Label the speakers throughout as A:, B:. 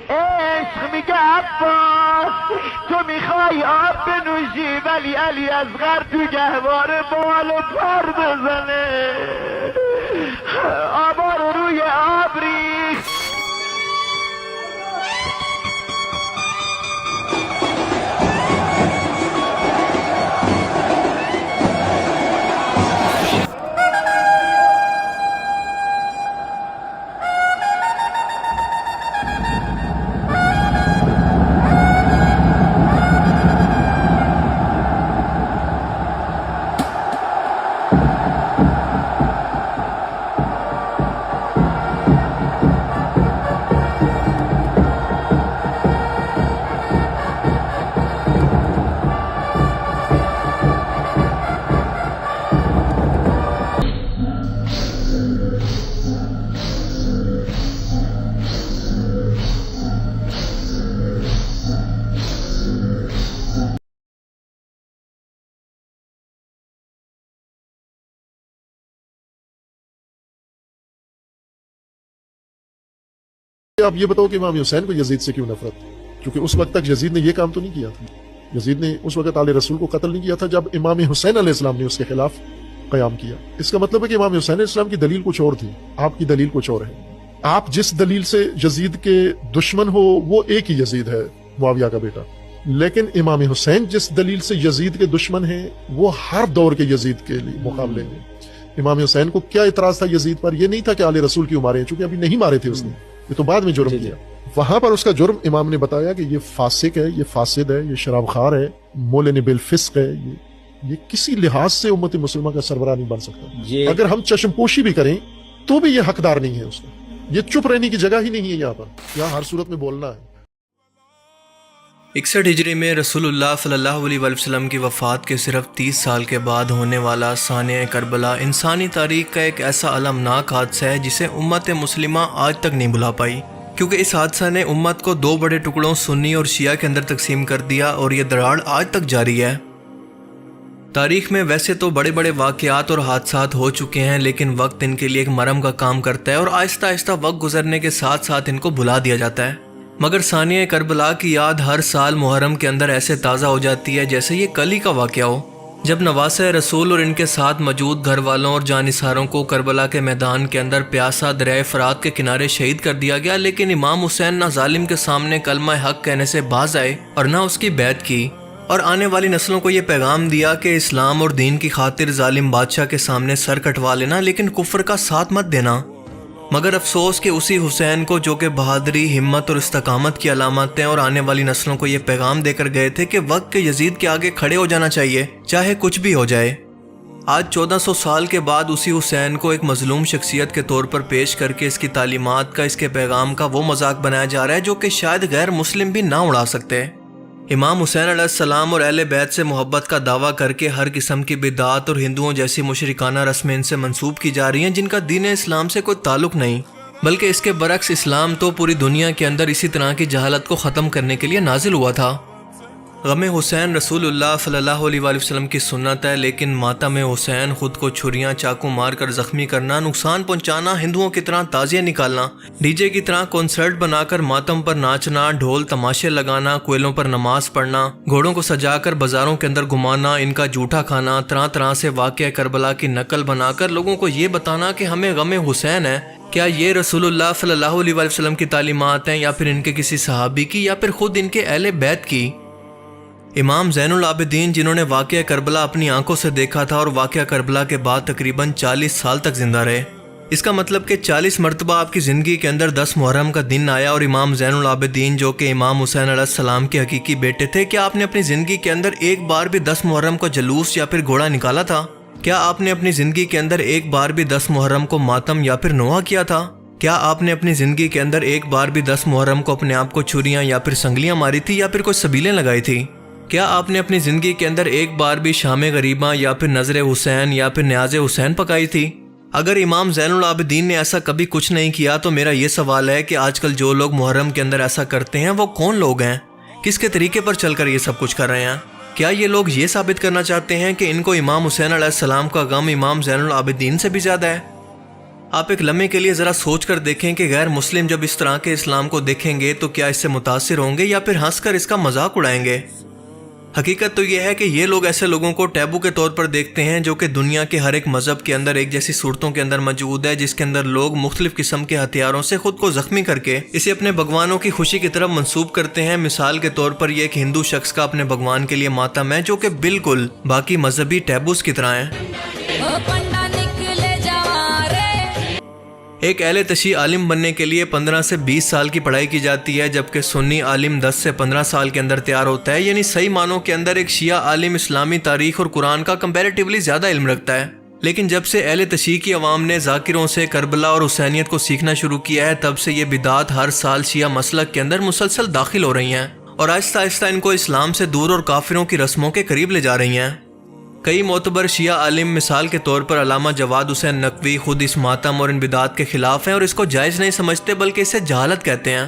A: عشق میگه عباس تو میخوای آب بنوشی ولی علی اصغر تو گهواره بال و پر بزنه. آبا رو روی آب ریخت.
B: آپ یہ بتاؤ کہ امام حسین کو یزید سے کیوں نفرت؟ کیونکہ اس وقت تک یزید نے یہ کام تو نہیں کیا تھا. یزید نے اس وقت آل رسول کو قتل نہیں کیا تھا جب امام حسین علیہ السلام نے اس کے خلاف قیام کیا. اس کا مطلب ہے کہ امام حسین علیہ السلام کی دلیل کچھ اور تھی، آپ کی دلیل کچھ اور ہے. آپ جس دلیل سے یزید کے دشمن ہو وہ ایک ہی یزید ہے، معاویہ کا بیٹا. لیکن امام حسین جس دلیل سے یزید کے دشمن ہیں وہ ہر دور کے یزید کے لیے مقابلے میں. امام حسین کو کیا اعتراض تھا یزید پر؟ یہ نہیں تھا کہ آل رسول کیوں مارے، چونکہ ابھی نہیں مارے تھے اس نے، یہ تو بعد میں جرم کیا. وہاں پر اس کا جرم امام نے بتایا کہ یہ فاسق ہے، یہ فاسد ہے، یہ شراب خار ہے، مولن بالفسق ہے. یہ کسی لحاظ سے امت مسلمہ کا سربراہ نہیں بن سکتا. اگر ہم چشم پوشی بھی کریں تو بھی یہ حقدار نہیں ہے اس کا. یہ چپ رہنے کی جگہ ہی نہیں ہے یہاں پر، یہاں ہر صورت میں بولنا ہے.
C: 61 ہجری میں رسول اللہ صلی اللہ علیہ وسلم کی وفات کے صرف 30 سال کے بعد ہونے والا سانحہ کربلا انسانی تاریخ کا ایک ایسا المناک حادثہ ہے جسے امت مسلمہ آج تک نہیں بھلا پائی، کیونکہ اس حادثہ نے امت کو 2 بڑے ٹکڑوں سنی اور شیعہ کے اندر تقسیم کر دیا، اور یہ دراڑ آج تک جاری ہے. تاریخ میں ویسے تو بڑے بڑے واقعات اور حادثات ہو چکے ہیں، لیکن وقت ان کے لیے ایک مرہم کا کام کرتا ہے اور آہستہ آہستہ وقت گزرنے کے ساتھ ساتھ ان کو بھلا دیا جاتا ہے. مگر سانحہ کربلا کی یاد ہر سال محرم کے اندر ایسے تازہ ہو جاتی ہے جیسے یہ کل ہی کا واقعہ ہو، جب نواسہ رسول اور ان کے ساتھ موجود گھر والوں اور جانثاروں کو کربلا کے میدان کے اندر پیاسا دریائے فرات کے کنارے شہید کر دیا گیا. لیکن امام حسین نہ ظالم کے سامنے کلمہ حق کہنے سے باز آئے اور نہ اس کی بیعت کی، اور آنے والی نسلوں کو یہ پیغام دیا کہ اسلام اور دین کی خاطر ظالم بادشاہ کے سامنے سر کٹوا لینا لیکن کفر کا ساتھ مت دینا. مگر افسوس کہ اسی حسین کو جو کہ بہادری، ہمت اور استقامت کی علامتیں، اور آنے والی نسلوں کو یہ پیغام دے کر گئے تھے کہ وقت کے یزید کے آگے کھڑے ہو جانا چاہیے چاہے کچھ بھی ہو جائے. آج 1400 سال کے بعد اسی حسین کو ایک مظلوم شخصیت کے طور پر پیش کر کے اس کی تعلیمات کا، اس کے پیغام کا وہ مذاق بنایا جا رہا ہے جو کہ شاید غیر مسلم بھی نہ اڑا سکتے. امام حسین علیہ السلام اور اہل بیت سے محبت کا دعویٰ کر کے ہر قسم کی بدعات اور ہندوؤں جیسی مشرکانہ رسمیں ان سے منسوب کی جا رہی ہیں جن کا دین اسلام سے کوئی تعلق نہیں، بلکہ اس کے برعکس اسلام تو پوری دنیا کے اندر اسی طرح کی جہالت کو ختم کرنے کے لیے نازل ہوا تھا. غم حسین رسول اللہ صلی اللہ علیہ وسلم کی سنت ہے، لیکن ماتم حسین، خود کو چھریاں چاقو مار کر زخمی کرنا، نقصان پہنچانا، ہندوؤں کی طرح تعزیہ نکالنا، ڈی جے کی طرح کنسرٹ بنا کر ماتم پر ناچنا، ڈھول تماشے لگانا، کوئلوں پر نماز پڑھنا، گھوڑوں کو سجا کر بازاروں کے اندر گھمانا، ان کا جھوٹا کھانا، طرح طرح سے واقعہ کربلا کی نقل بنا کر لوگوں کو یہ بتانا کہ ہمیں غم حسین ہے. کیا یہ رسول اللہ صلی اللہ علیہ وسلم کی تعلیمات ہیں، یا پھر ان کے کسی صحابی کی، یا پھر خود ان کے اہل بیت کی؟ امام زین العابدین جنہوں نے واقعہ کربلا اپنی آنکھوں سے دیکھا تھا اور واقعہ کربلا کے بعد تقریباً 40 سال تک زندہ رہے. اس کا مطلب کہ 40 مرتبہ آپ کی زندگی کے اندر 10 محرم کا دن آیا، اور امام زین العابدین جو کہ امام حسین علیہ السلام کے حقیقی بیٹے تھے، کیا آپ نے اپنی زندگی کے اندر ایک بار بھی 10 محرم کا جلوس یا پھر گھوڑا نکالا تھا؟ کیا آپ نے اپنی زندگی کے اندر ایک بار بھی 10 محرم کو ماتم یا پھر نوحہ کیا تھا؟ کیا آپ نے اپنی زندگی کے اندر ایک بار بھی 10 محرم کو اپنے آپ کو چھریاں یا پھر سنگلیاں ماری تھی، یا پھر کوئی سبیلیں لگائی تھی؟ کیا آپ نے اپنی زندگی کے اندر ایک بار بھی شام غریباں یا پھر نظر حسین یا پھر نیاز حسین پکائی تھی؟ اگر امام زین العابدین نے ایسا کبھی کچھ نہیں کیا تو میرا یہ سوال ہے کہ آج کل جو لوگ محرم کے اندر ایسا کرتے ہیں وہ کون لوگ ہیں؟ کس کے طریقے پر چل کر یہ سب کچھ کر رہے ہیں؟ کیا یہ لوگ یہ ثابت کرنا چاہتے ہیں کہ ان کو امام حسین علیہ السلام کا غم امام زین العابدین سے بھی زیادہ ہے؟ آپ ایک لمحے کے لیے ذرا سوچ کر دیکھیں کہ غیر مسلم جب اس طرح کے اسلام کو دیکھیں گے تو کیا اس سے متاثر ہوں گے یا پھر ہنس کر اس کا مذاق اڑائیں گے؟ حقیقت تو یہ ہے کہ یہ لوگ ایسے لوگوں کو ٹیبو کے طور پر دیکھتے ہیں جو کہ دنیا کے ہر ایک مذہب کے اندر ایک جیسی صورتوں کے اندر موجود ہے، جس کے اندر لوگ مختلف قسم کے ہتھیاروں سے خود کو زخمی کر کے اسے اپنے بھگوانوں کی خوشی کی طرف منسوب کرتے ہیں۔ مثال کے طور پر یہ ایک ہندو شخص کا اپنے بھگوان کے لیے ماتم ہے جو کہ بالکل باقی مذہبی ٹیبوز کی طرح ہیں۔ ایک اہل تشیع عالم بننے کے لیے 15 سے 20 سال کی پڑھائی کی جاتی ہے، جبکہ سنی عالم 10 سے 15 سال کے اندر تیار ہوتا ہے۔ یعنی صحیح معنوں کے اندر ایک شیعہ عالم اسلامی تاریخ اور قرآن کا کمپیریٹیولی زیادہ علم رکھتا ہے، لیکن جب سے اہل تشیع کی عوام نے ذاکروں سے کربلا اور حسینیت کو سیکھنا شروع کیا ہے، تب سے یہ بدعات ہر سال شیعہ مسلک کے اندر مسلسل داخل ہو رہی ہیں اور آہستہ آہستہ ان کو اسلام سے دور اور کافروں کی رسموں کے قریب لے جا رہی ہیں۔ کئی معتبر شیعہ عالم مثال کے طور پر علامہ جواد حسین نقوی خود اس ماتم اور ان بدعات کے خلاف ہیں اور اس کو جائز نہیں سمجھتے بلکہ اسے جہالت کہتے ہیں۔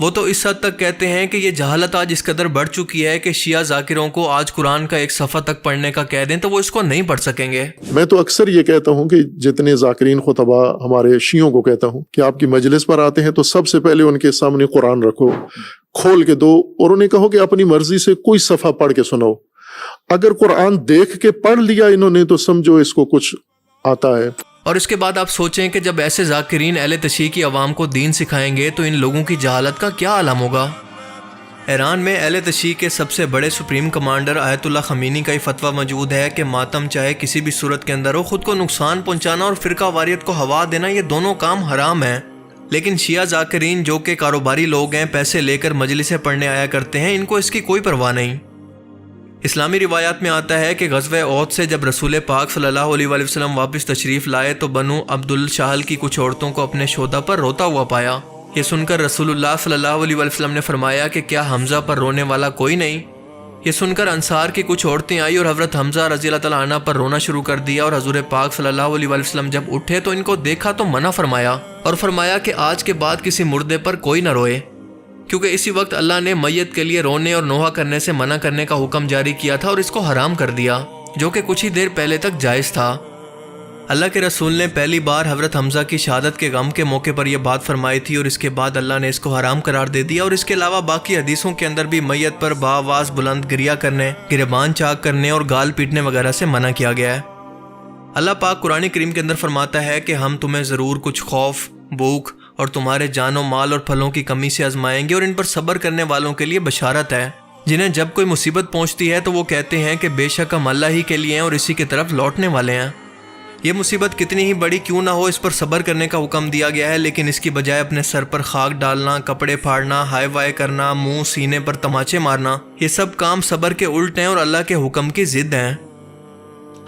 C: وہ تو اس حد تک کہتے ہیں کہ یہ جہالت آج اس قدر بڑھ چکی ہے کہ شیعہ ذاکروں کو آج قرآن کا ایک صفحہ تک پڑھنے کا کہہ دیں تو وہ اس کو نہیں پڑھ سکیں گے۔
B: میں تو اکثر یہ کہتا ہوں کہ جتنے ذاکرین خطبہ ہمارے شیعوں کو کہتا ہوں کہ آپ کی مجلس پر آتے ہیں تو سب سے پہلے ان کے سامنے قرآن رکھو، کھول کے دو اور انہیں کہو کہ اپنی مرضی سے کوئی صفحہ پڑھ کے سناؤ۔ اگر قرآن دیکھ کے پڑھ لیا انہوں نے تو سمجھو اس کو کچھ آتا ہے۔
C: اور اس کے بعد آپ سوچیں کہ جب ایسے ذاکرین اہل تشیع کی عوام کو دین سکھائیں گے تو ان لوگوں کی جہالت کا کیا عالم ہوگا؟ ایران میں اہل تشیع کے سب سے بڑے سپریم کمانڈر آیت اللہ خمینی کا یہ فتویٰ موجود ہے کہ ماتم چاہے کسی بھی صورت کے اندر ہو، خود کو نقصان پہنچانا اور فرقہ واریت کو ہوا دینا یہ دونوں کام حرام ہیں۔ لیکن شیعہ ذاکرین جو کہ کاروباری لوگ ہیں، پیسے لے کر مجلسیں پڑھنے آیا کرتے ہیں، ان کو اس کی کوئی پرواہ نہیں۔ اسلامی روایات میں آتا ہے کہ غزوہ احد سے جب رسول پاک صلی اللہ علیہ وآلہ وسلم واپس تشریف لائے تو بنو عبد الشہل کی کچھ عورتوں کو اپنے شہداء پر روتا ہوا پایا۔ یہ سن کر رسول اللہ صلی اللہ علیہ وآلہ وسلم نے فرمایا کہ کیا حمزہ پر رونے والا کوئی نہیں؟ یہ سن کر انصار کی کچھ عورتیں آئی اور حضرت حمزہ رضی اللہ تعالیٰ عنہ پر رونا شروع کر دیا، اور حضور پاک صلی اللہ علیہ وآلہ وسلم جب اٹھے تو ان کو دیکھا تو منع فرمایا اور فرمایا کہ آج کے بعد کسی مردے پر کوئی نہ روئے، کیونکہ اسی وقت اللہ نے میت کے لیے رونے اور نوحہ کرنے سے منع کرنے کا حکم جاری کیا تھا اور اس کو حرام کر دیا، جو کہ کچھ ہی دیر پہلے تک جائز تھا۔ اللہ کے رسول نے پہلی بار حضرت حمزہ کی شہادت کے غم کے موقع پر یہ بات فرمائی تھی، اور اس کے بعد اللہ نے اس کو حرام قرار دے دیا، اور اس کے علاوہ باقی حدیثوں کے اندر بھی میت پر بآواز بلند گریہ کرنے، گریبان چاک کرنے اور گال پیٹنے وغیرہ سے منع کیا گیا ہے۔ اللہ پاک قرآن کریم کے اندر فرماتا ہے کہ ہم تمہیں ضرور کچھ خوف، بھوک اور تمہارے جان و مال اور پھلوں کی کمی سے آزمائیں گے، اور ان پر صبر کرنے والوں کے لیے بشارت ہے، جنہیں جب کوئی مصیبت پہنچتی ہے تو وہ کہتے ہیں کہ بے شک ہم اللہ ہی کے لیے ہیں اور اسی کی طرف لوٹنے والے ہیں۔ یہ مصیبت کتنی ہی بڑی کیوں نہ ہو، اس پر صبر کرنے کا حکم دیا گیا ہے، لیکن اس کی بجائے اپنے سر پر خاک ڈالنا، کپڑے پھاڑنا، ہائے وائے کرنا، منہ سینے پر تماچے مارنا، یہ سب کام صبر کے الٹ ہیں اور اللہ کے حکم کی ضد ہیں۔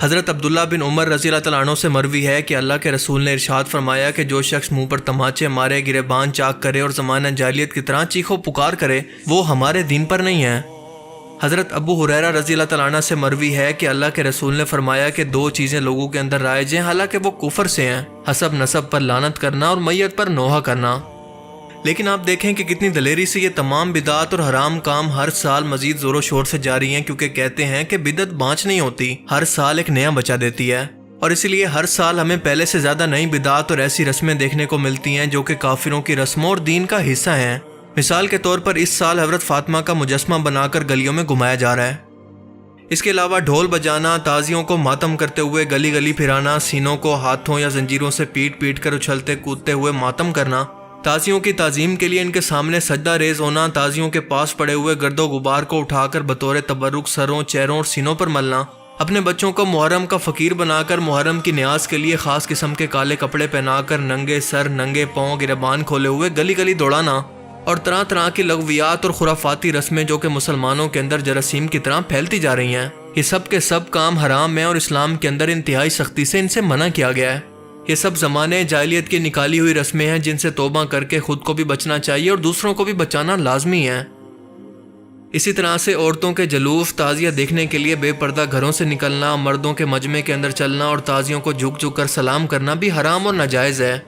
C: حضرت عبداللہ بن عمر رضی اللہ تعالیٰ عنہ سے مروی ہے کہ اللہ کے رسول نے ارشاد فرمایا کہ جو شخص منہ پر تماچے مارے، گریبان چاک کرے اور زمانہ جاہلیت کی طرح چیخو پکار کرے، وہ ہمارے دین پر نہیں ہے۔ حضرت ابو ہریرہ رضی اللہ تعالیٰ عنہ سے مروی ہے کہ اللہ کے رسول نے فرمایا کہ دو چیزیں لوگوں کے اندر رائج ہیں، حالانکہ وہ کفر سے ہیں، حسب نسب پر لعنت کرنا اور میت پر نوحہ کرنا۔ لیکن آپ دیکھیں کہ کتنی دلیری سے یہ تمام بدعات اور حرام کام ہر سال مزید زور و شور سے جاری ہیں، کیونکہ کہتے ہیں کہ بدعت بانچ نہیں ہوتی، ہر سال ایک نیا بچہ دیتی ہے، اور اسی لیے ہر سال ہمیں پہلے سے زیادہ نئی بدعات اور ایسی رسمیں دیکھنے کو ملتی ہیں جو کہ کافروں کی رسموں اور دین کا حصہ ہیں۔ مثال کے طور پر اس سال حضرت فاطمہ کا مجسمہ بنا کر گلیوں میں گھمایا جا رہا ہے۔ اس کے علاوہ ڈھول بجانا، تازیوں کو ماتم کرتے ہوئے گلی گلی پھرانا، سینوں کو ہاتھوں یا زنجیروں سے پیٹ پیٹ کر اچھلتے کودتے ہوئے ماتم کرنا، تازیوں کی تعظیم کے لیے ان کے سامنے سجدہ ریز ہونا، تازیوں کے پاس پڑے ہوئے گرد و غبار کو اٹھا کر بطور تبرک سروں، چہروں اور سینوں پر ملنا، اپنے بچوں کو محرم کا فقیر بنا کر محرم کی نیاز کے لیے خاص قسم کے کالے کپڑے پہنا کر ننگے سر، ننگے پاؤں، گریبان کھولے ہوئے گلی گلی دوڑانا، اور طرح طرح کی لغویات اور خرافاتی رسمیں جو کہ مسلمانوں کے اندر جراثیم کی طرح پھیلتی جا رہی ہیں، یہ سب کے سب کام حرام ہیں اور اسلام کے اندر انتہائی سختی سے ان سے منع کیا گیا ہے۔ یہ سب زمانے جاہلیت کی نکالی ہوئی رسمیں ہیں جن سے توبہ کر کے خود کو بھی بچنا چاہیے اور دوسروں کو بھی بچانا لازمی ہے۔ اسی طرح سے عورتوں کے جلوس، تعزیہ دیکھنے کے لیے بے پردہ گھروں سے نکلنا، مردوں کے مجمع کے اندر چلنا اور تعزیوں کو جھک جھک کر سلام کرنا بھی حرام اور ناجائز ہے۔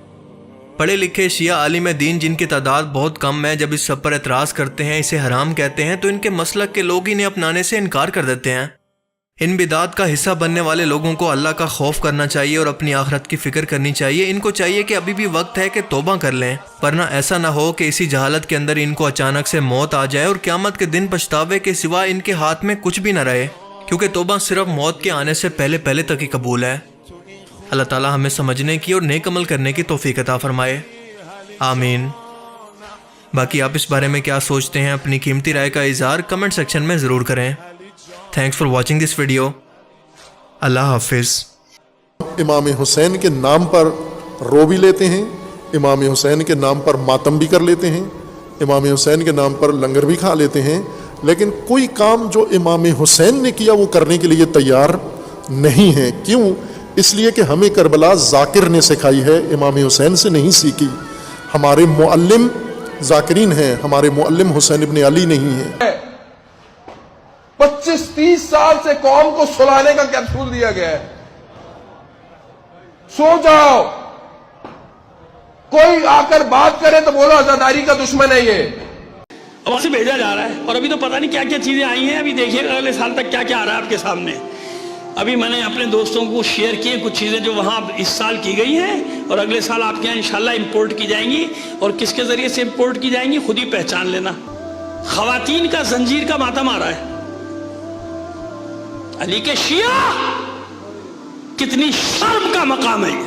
C: پڑھے لکھے شیعہ عالم دین جن کی تعداد بہت کم ہے، جب اس سب پر اعتراض کرتے ہیں، اسے حرام کہتے ہیں، تو ان کے مسلک کے لوگ انہیں اپنانے سے انکار کر دیتے ہیں۔ ان بدعات کا حصہ بننے والے لوگوں کو اللہ کا خوف کرنا چاہیے اور اپنی آخرت کی فکر کرنی چاہیے. ان کو چاہیے کہ ابھی بھی وقت ہے کہ توبہ کر لیں، ورنہ ایسا نہ ہو کہ اسی جہالت کے اندر ان کو اچانک سے موت آ جائے اور قیامت کے دن پچھتاوے کے سوا ان کے ہاتھ میں کچھ بھی نہ رہے، کیونکہ توبہ صرف موت کے آنے سے پہلے تک ہی قبول ہے. اللہ تعالی ہمیں سمجھنے کی اور نیک عمل کرنے کی توفیق عطا فرمائے، آمین. باقی آپ اس بارے میں کیا سوچتے ہیں؟ اپنی قیمتی رائے کا اظہار کمنٹ سیکشن میں ضرور کریں. Thanks for watching this video. اللہ حافظ.
B: امام حسین کے نام پر رو بھی لیتے ہیں، امام حسین کے نام پر ماتم بھی کر لیتے ہیں، امام حسین کے نام پر لنگر بھی کھا لیتے ہیں، لیکن کوئی کام جو امام حسین نے کیا وہ کرنے کے لیے تیار نہیں ہے. کیوں؟ اس لیے کہ ہمیں کربلا ذاکر نے سکھائی ہے، امام حسین سے نہیں سیکھی. ہمارے معلم ذاکرین ہیں، ہمارے معلم حسین ابن علی نہیں ہیں.
D: 25-30 سال سے قوم کو سلانے کا کیپسول دیا گیا ہے. سو جاؤ، کوئی آ کر بات کرے تو بولو عزاداری کا دشمن ہے یہ.
E: وہاں سے بھیجا جا رہا ہے اور ابھی تو پتہ نہیں کیا کیا چیزیں آئی ہیں. ابھی دیکھیے اگلے سال تک کیا کیا آ رہا ہے آپ کے سامنے. ابھی میں نے اپنے دوستوں کو شیئر کیے کچھ چیزیں جو وہاں اس سال کی گئی ہیں اور اگلے سال آپ کے یہاں انشاءاللہ امپورٹ کی جائیں گی. اور کس کے ذریعے سے امپورٹ کی جائیں گی خود ہی پہچان لینا. خواتین کا زنجیر کا ماتم آ رہا ہے. علی کے شیعہ کتنی شرم کا مقام ہے یہ.